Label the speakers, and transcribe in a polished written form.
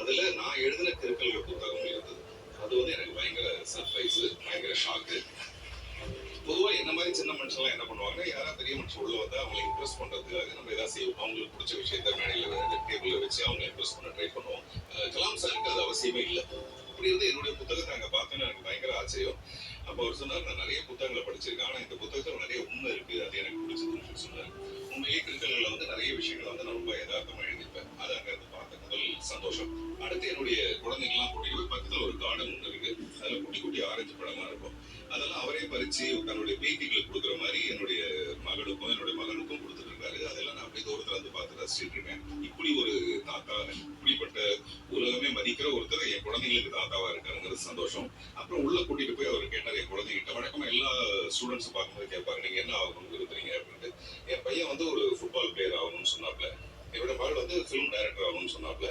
Speaker 1: அதுல நான் எழுதின கிறுக்கல்கள் புத்தகம் இருந்தது. அது வந்து எனக்கு பயங்கர சர்ப்ரைஸ், பயங்கர ஷாக்கு. பொதுவா என்ன மாதிரி சின்ன மனுஷன்லாம் என்ன பண்ணுவாங்கன்னா, யாரா பெரிய மனுஷன் உள்ள வந்தா அவங்களை இம்ப்ரெஸ் பண்றதுக்காக நம்ம ஏதாவது செய்வோம். அவங்களுக்கு பிடிச்ச விஷயத்த மேடையில டேபிள்ல வச்சு அவங்க இம்ப்ரெஸ் பண்ண ட்ரை பண்ணுவோம். கலாம் சாருக்கு அது அவசியமே இல்லை. அப்படி இருந்து என்னுடைய புத்தகத்தை அங்க பார்த்தோன்னு எனக்கு பயங்கர ஆச்சரியம். அப்ப அவர் சொன்னார், நான் நிறைய புத்தகங்களை படிச்சிருக்கேன், ஆனா இந்த புத்தகத்துல நிறைய உண்மை இருக்கு, அது எனக்கு பிடிச்சதுன்னு சொன்னார். உண்மையிலேயே கிறுக்கல்கள்ல வந்து நிறைய விஷயங்களை வந்து நான் ரொம்ப யதார்த்தமா எழுதிப்பேன். அது அங்க இருந்து பார்த்த முதல் சந்தோஷம். அடுத்து என்னுடைய குழந்தைங்கலாம் கூட்டிட்டு போய் பக்கத்துல ஒரு கார்டன் ஒன்று இருக்கு. அதுல குட்டி குட்டி ஆரஞ்சு பழமா இருக்கும். அதெல்லாம் அவரே பறிச்சு தன்னுடைய பேத்திகளுக்கு கொடுக்குற மாதிரி என்னுடைய மகளுக்கும் என்னுடைய மகனுக்கும் கொடுத்துட்டு இருக்காரு. அதெல்லாம் நான் அப்படியே தூரத்துல வந்து பார்த்து ரசிச்சுட்டு இருக்கேன். இப்படி ஒரு தாத்தா, இப்படிப்பட்ட உலகமே மதிக்கிற ஒருத்தர் என் குழந்தைங்களுக்கு தாத்தாவா இருக்காருங்கிறது சந்தோஷம். அப்புறம் உள்ள கூட்டிட்டு போய் அவர் கேட்டார் என் குழந்தைகிட்ட. வழக்கமா எல்லா ஸ்டூடெண்ட்ஸ் பார்க்கும்போது கேட்பாங்க, நீங்க என்ன ஆகணும்னு விரும்புறீங்க அப்படின்ட்டு. என் பையன் வந்து ஒரு ஃபுட்பால் பிளேயர் ஆகணும்னு சொன்னாப்ல. என்னோட மகள் வந்து ஃபிலிம் டைரக்டர் ஆகணும்னு சொன்னாப்ல.